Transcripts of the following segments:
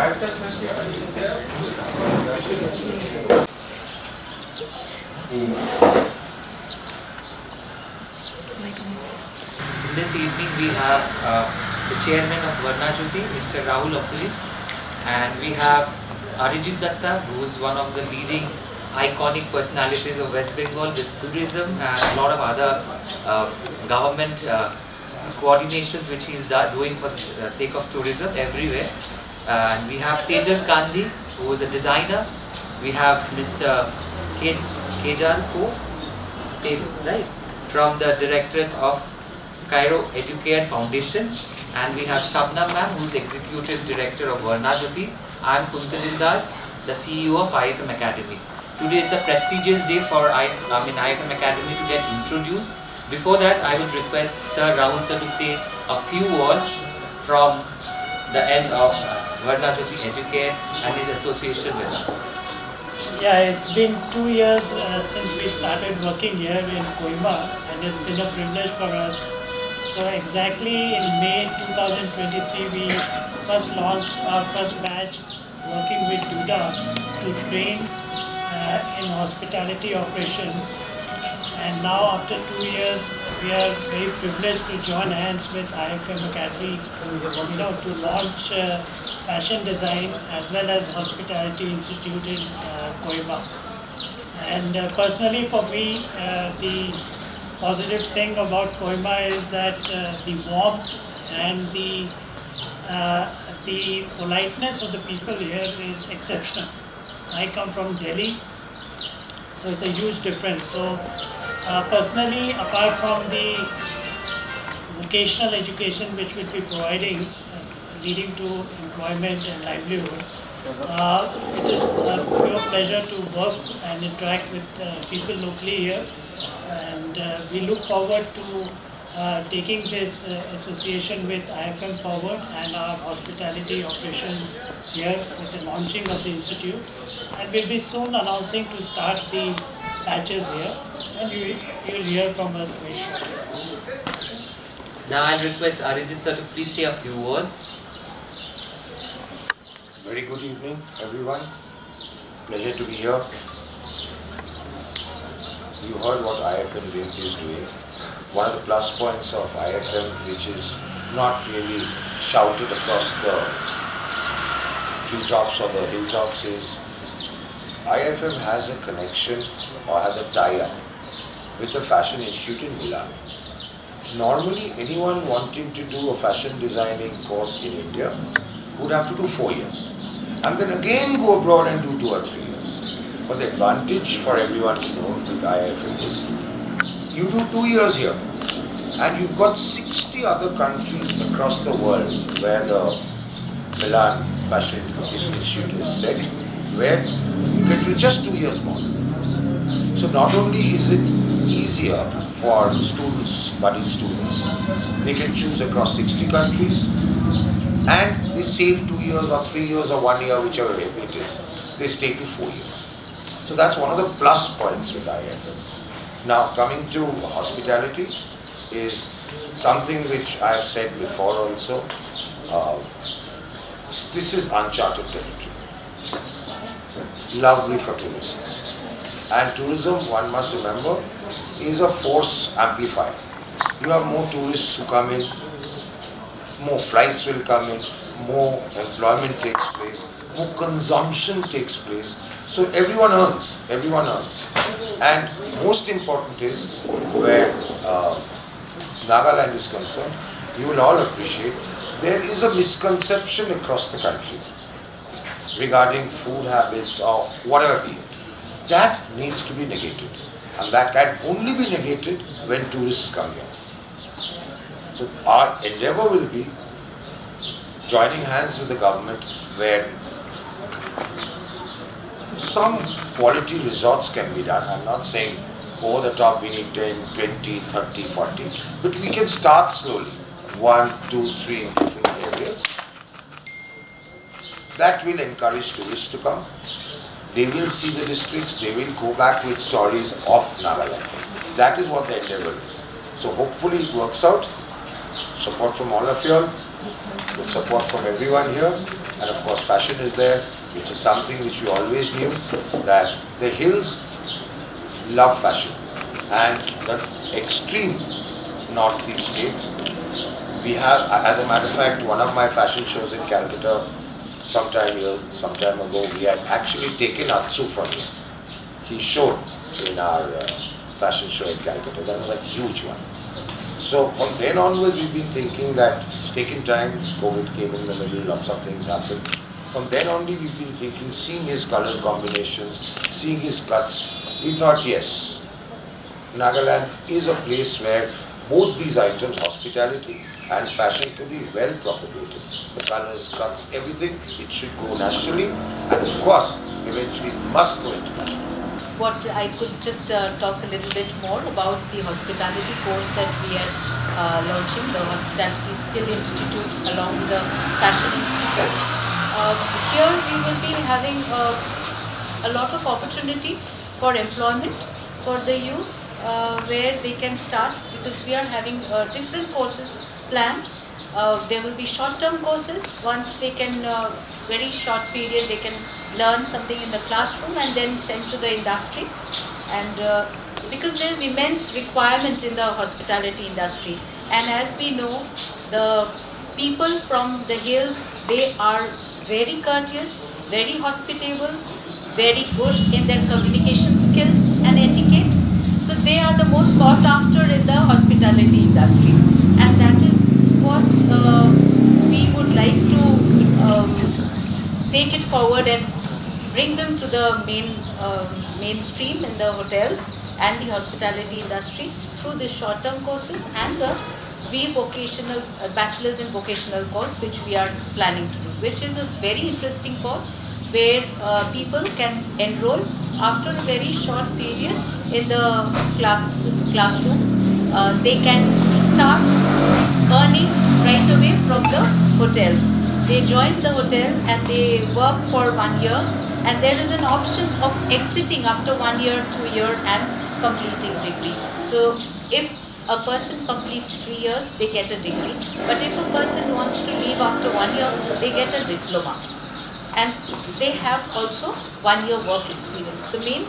This evening we have the chairman of Varnajyoti, Mr. Rahul Akuli, and we have Arijit Datta, who is one of the leading iconic personalities of West Bengal with tourism and a lot of other government coordinations which he is doing for the sake of tourism everywhere. And we have Tejas Gandhi, who is a designer. We have Mr. Kejalpo, right, from the Directorate of Cairo Educare Foundation, and we have Shabnam ma'am, who is Executive Director of Varnajyoti. I am Kuntalil Das, the CEO of IFM Academy. Today it's a prestigious day for IFM Academy to get introduced. Before that, I would request Sir Rahul sir to say a few words from the end of Varnajyoti Educare and his association with us. Yeah, it's been 2 years since we started working here in Kohima, and it's been a privilege for us. So exactly in May 2023, we first launched our first batch working with Duda to train in hospitality operations. And now after 2 years, we are very privileged to join hands with IFM Academy, to launch fashion design as well as hospitality institute in Kohima. And personally for me, the positive thing about Kohima is that the warmth and the politeness of the people here is exceptional. I come from Delhi, so it's a huge difference. So personally, apart from the vocational education which we'll be providing, leading to employment and livelihood, it is a pure pleasure to work and interact with people locally here, and we look forward to taking this association with IFM forward and our hospitality operations here with the launching of the institute, and we'll be soon announcing to start the batches here, and you'll hear from us very shortly. Now I'll request Arijit sir to please say a few words. Very good evening, everyone. Pleasure to be here. You heard what IFM is doing. One of the plus points of IFM, which is not really shouted across the treetops or the hilltops, is IFM has a connection or has a tie-up with the Fashion Institute in Milan. Normally, anyone wanting to do a fashion designing course in India would have to do 4 years and then again go abroad and do 2 or 3 years. But the advantage for everyone to know with IFM is you do 2 years here and you've got 60 other countries across the world where the Milan Fashion Institute is set, where you can do just 2 years more. So not only is it easier for students, budding students, they can choose across 60 countries, and they save 2 years or 3 years or 1 year, whichever way it is. They stay to 4 years. So that's one of the plus points with IFM. Now coming to hospitality is something which I have said before also. This is uncharted territory. Lovely for tourists. And tourism, one must remember, is a force amplifier. You have more tourists who come in, more flights will come in, more employment takes place, more consumption takes place. So everyone earns. And most important is where Nagaland is concerned, you will all appreciate there is a misconception across the country regarding food habits or whatever be it. That needs to be negated, and that can only be negated when tourists come here. So our endeavor will be joining hands with the government where some quality resorts can be done. I'm not saying over the top we need 10, 20, 30, 40, but we can start slowly, 1, 2, 3 in different areas. That will encourage tourists to come. They will see the districts, they will go back with stories of Nagaland. That is what the endeavor is. So hopefully it works out. Support from all of you all, good support from everyone here. and of course fashion is there, which is something which we always knew, that the hills love fashion, and the extreme northeast states, we have, as a matter of fact, one of my fashion shows in Calcutta some time ago, we had actually taken Atsu from him. He showed in our fashion show in Calcutta. That was a huge one. So from then onwards, we've been thinking that it's taken time. COVID came in the middle, lots of things happened. From then only, we've been thinking, seeing his color combinations, seeing his cuts, we thought, yes, Nagaland is a place where both these items, hospitality and fashion, can be well propagated. The colors, cuts, everything, it should go nationally, and of course, eventually it must go internationally. What I could just talk a little bit more about the hospitality course that we are launching, the Hospitality Skill Institute along with the Fashion Institute. Here we will be having a lot of opportunity for employment for the youth, where they can start, because we are having different courses planned. There will be short-term courses. Once they can, very short period, they can learn something in the classroom and then send to the industry. And because there is immense requirement in the hospitality industry, and as we know, the people from the hills, they are very courteous, very hospitable, very good in their communication skills and etiquette. So they are the most sought after in the hospitality industry, and that is what we would like to take it forward and bring them to the mainstream in the hotels and the hospitality industry through the short-term courses and the vocational bachelor's in vocational course, which we are planning to do, which is a very interesting course where people can enroll after a very short period in the classroom. They can start earning right away from the hotels. They join the hotel and they work for 1 year, and there is an option of exiting after 1 year, 2 year, and completing degree. So if a person completes 3 years, they get a degree. But if a person wants to leave after 1 year, they get a diploma. And they have also 1 year work experience. The main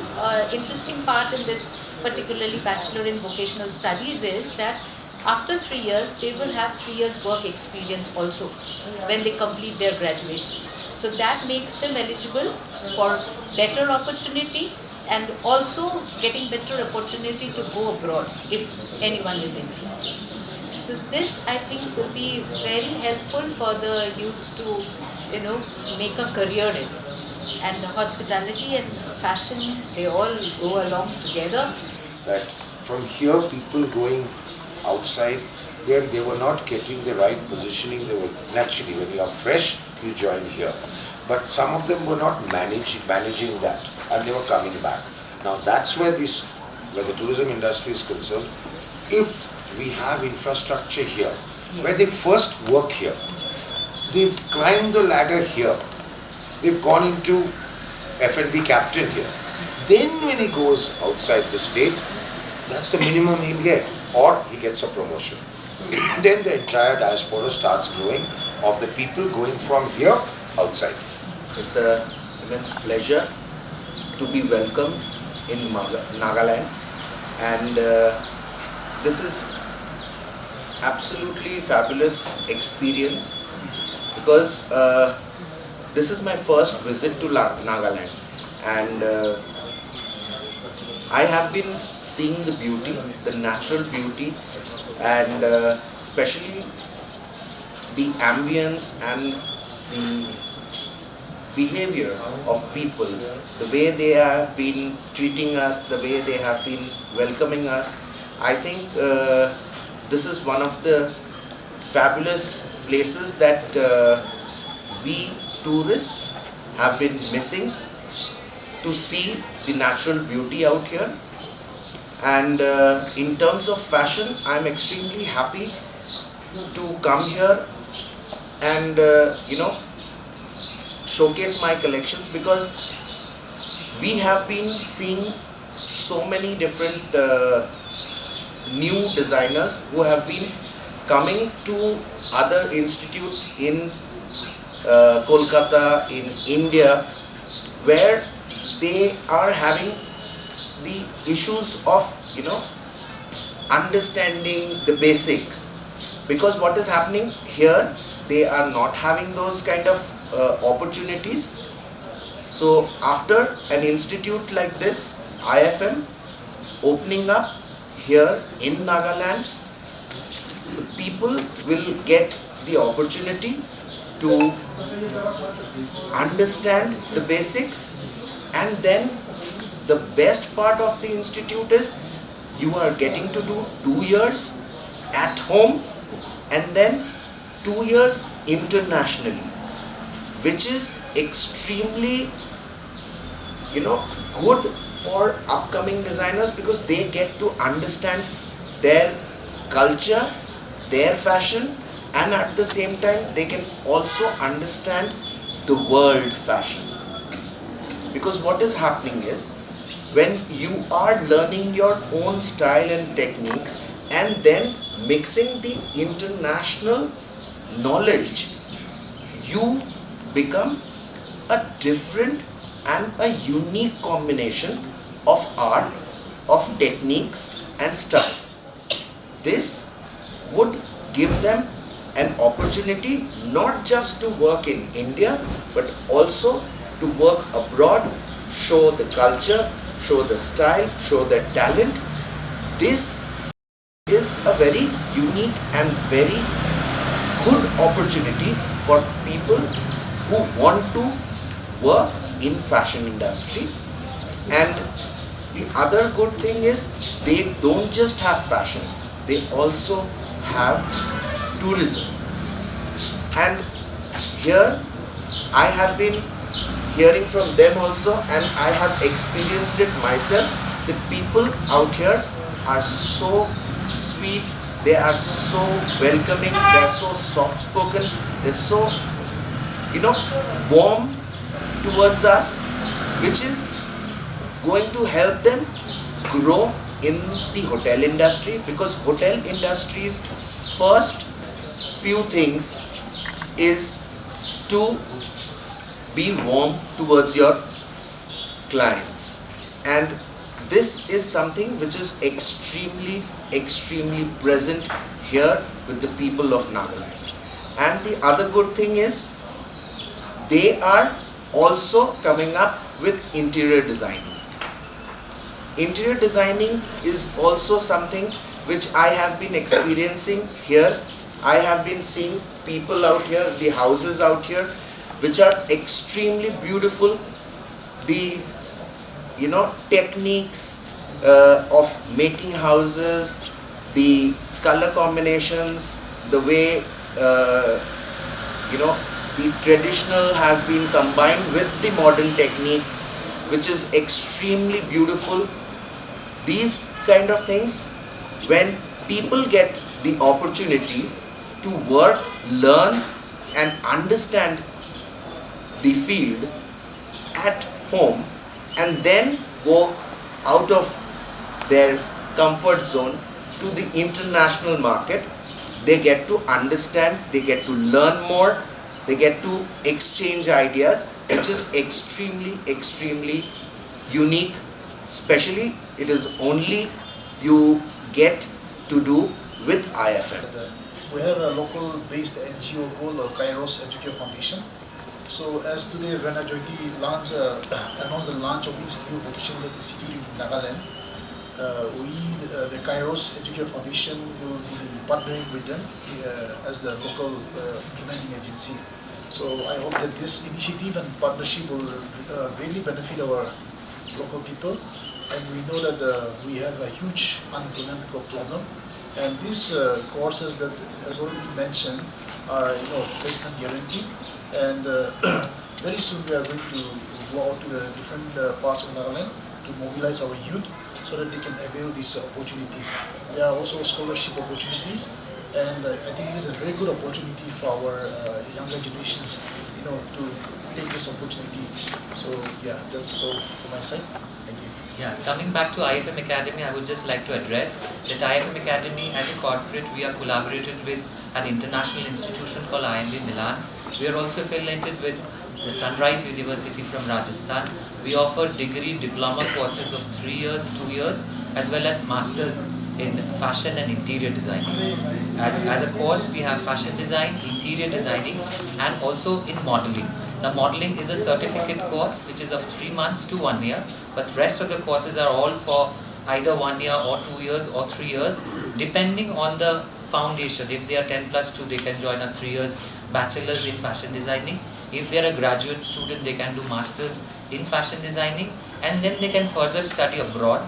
interesting part in this, particularly Bachelor in Vocational Studies, is that after 3 years, they will have 3 years work experience also when they complete their graduation. So that makes them eligible for better opportunity and also getting better opportunity to go abroad if anyone is interested. So this, I think, will be very helpful for the youth to, make a career in. And hospitality and fashion, they all go along together. That from here, people going outside, they were not getting the right positioning. They were naturally, when you are fresh, you join here. But some of them were not managing that, and they were coming back. Now that's where the tourism industry is concerned. If we have infrastructure here, Yes. where they first work here, they've climbed the ladder here, they've gone into F&B captain here. Then when he goes outside the state, that's the minimum he'll get, or he gets a promotion. Then the entire diaspora starts growing of the people going from here outside. It's an immense pleasure to be welcomed in Nagaland, and this is absolutely fabulous experience, because this is my first visit to Nagaland, and I have been seeing the beauty, the natural beauty, and especially the ambience and the behavior of people, the way they have been treating us, the way they have been welcoming us. I think this is one of the fabulous places that we tourists have been missing, to see the natural beauty out here. And in terms of fashion, I am extremely happy to come here and showcase my collections, because we have been seeing so many different new designers who have been coming to other institutes in Kolkata, in India, where they are having the issues of understanding the basics, because what is happening here, they are not having those kind of opportunities. So after an institute like this, IFM, opening up here in Nagaland, the people will get the opportunity to understand the basics, and then the best part of the institute is you are getting to do 2 years at home and then 2 years internationally, which is extremely good for upcoming designers, because they get to understand their culture, their fashion, and at the same time they can also understand the world fashion. Because what is happening is, when you are learning your own style and techniques and then mixing the international knowledge, you become a different and a unique combination of art, of techniques and style. This would give them an opportunity not just to work in India, but also to work abroad, show the culture, show the style, show their talent. This is a very unique and very good opportunity for people who want to work in fashion industry. And the other good thing is, they don't just have fashion, they also have tourism. And here I have been hearing from them also, and I have experienced it myself. The people out here are so sweet, they are so welcoming, they are so soft spoken, they're so warm towards us, which is going to help them grow in the hotel industry. Because hotel industry's first few things is to be warm towards your clients, and this is something which is extremely present here with the people of Nagaland. And the other good thing is, they are also coming up with interior designing. Interior designing is also something which I have been experiencing here. I have been seeing people out here, the houses out here, which are extremely beautiful. The techniques of making houses, the color combinations, the way the traditional has been combined with the modern techniques, which is extremely beautiful. These kind of things, when people get the opportunity to work, learn and understand the field at home, and then go out of their comfort zone to the international market, they get to understand, they get to learn more, they get to exchange ideas, which is extremely unique. Especially it is only you get to do with IFM. We have a local based NGO called Kairos Educare Foundation. So as today Verna Jyoti announced the launch of its new vocational institute in Nagaland, the Kairos Educare Foundation will be partnering with them as the local implementing agency. So I hope that this initiative and partnership will greatly benefit our local people, and we know that we have a huge unemployment problem, and these courses that has already been mentioned are placement guaranteed, and very soon we are going to go out to the different parts of Nagaland to mobilize our youth so that they can avail these opportunities. There are also scholarship opportunities, and I think it is a very good opportunity for our younger generations, to take this opportunity. So yeah, that's all from my side. Thank you. Yeah, coming back to IFM Academy, I would just like to address that IFM Academy as a corporate, we are collaborated with an international institution called IMB Milan, We are also affiliated with the Sunrise University from Rajasthan. We offer degree diploma courses of 3 years, 2 years, as well as masters in fashion and interior designing. As a course, we have fashion design, interior designing, and also in modeling. Now, modeling is a certificate course which is of 3 months to 1 year, but rest of the courses are all for either 1 year or 2 years or 3 years, depending on the foundation. If they are 10 plus 2, they can join a 3 years bachelor's in fashion designing. If they are a graduate student, they can do masters in fashion designing, and then they can further study abroad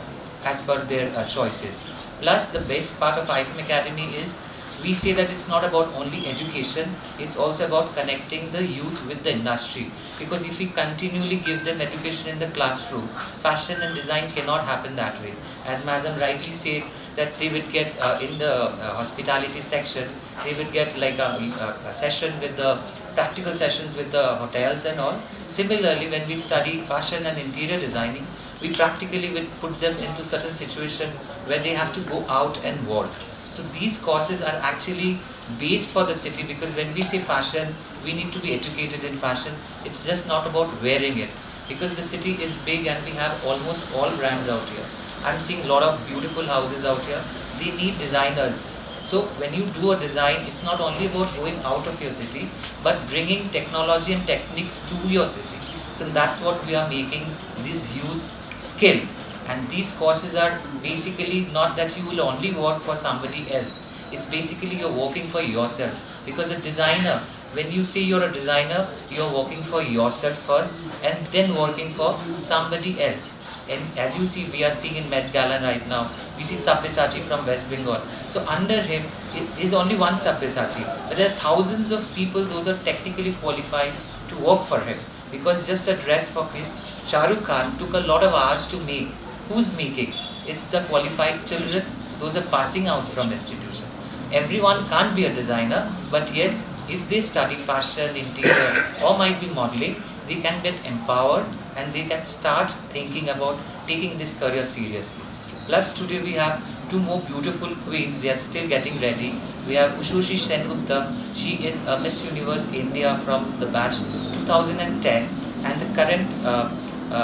as per their choices. Plus, the best part of IFM Academy is we say that it's not about only education, it's also about connecting the youth with the industry. Because if we continually give them education in the classroom, fashion and design cannot happen that way. As Mazam rightly said, that they would get in the hospitality section, they would get like a session with the practical sessions with the hotels and all. Similarly, when we study fashion and interior designing, we practically will put them into certain situation where they have to go out and work. So these courses are actually based for the city, because when we say fashion, we need to be educated in fashion. It's just not about wearing it, because the city is big and we have almost all brands out here. I'm seeing a lot of beautiful houses out here. They need designers. So when you do a design, it's not only about going out of your city, but bringing technology and techniques to your city. So that's what we are making this youth skill. And these courses are basically not that you will only work for somebody else. It's basically you're working for yourself. Because a designer, when you say you're a designer, you're working for yourself first and then working for somebody else. And as you see, we are seeing in Met Gala right now, we see Sabyasachi from West Bengal. So under him, it is only one Sabyasachi. But there are thousands of people, those are technically qualified to work for him. Because just a dress for him, Shah Rukh Khan took a lot of hours to make. Who's making? It's the qualified children, those are passing out from institution. Everyone can't be a designer, but yes, if they study fashion, interior, or might be modeling, they can get empowered and they can start thinking about taking this career seriously. Plus today we have two more beautiful queens, they are still getting ready. We have Ushushi Sengupta, she is a Miss Universe India from the batch 2010, and the current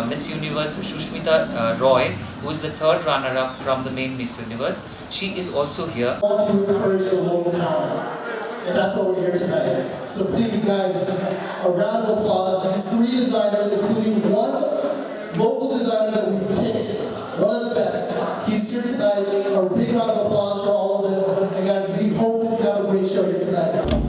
Miss Universe Shushmita Roy, who is the third runner-up from the main Miss Universe. She is also here. I want to encourage the local talent, and that's why we're here tonight. So please, guys, a round of applause. These three designers, including one local designer that we've picked, one of the best. He's here tonight. A big round of applause for all of them. And guys, we hope that you have a great show here tonight.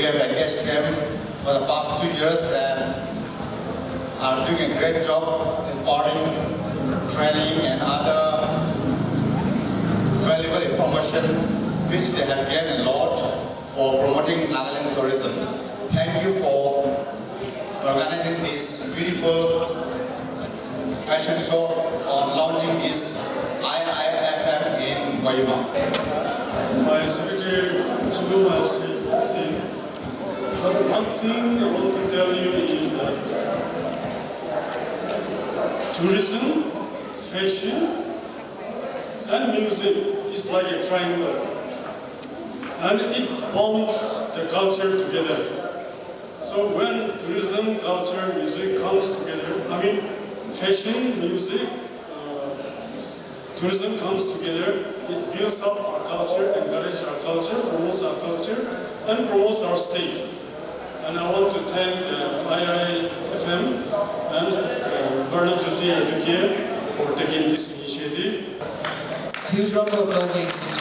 we have engaged them for the past 2 years and are doing a great job imparting training and other valuable information which they have gained a lot for promoting Nagaland tourism. Thank you for organizing this beautiful fashion show on launching this IIFM in Kohima. My secretary Chibu has said everything, but one thing I want to tell you is that tourism, fashion, and music is like a triangle, and it bonds the culture together. So when tourism, culture, music comes together, fashion, music, tourism comes together, it builds up our culture, encourages our culture, promotes our culture, and promotes our state. And I want to thank IIFM and Varna Jyoti Educare for taking this initiative. A huge round of applause, ladies and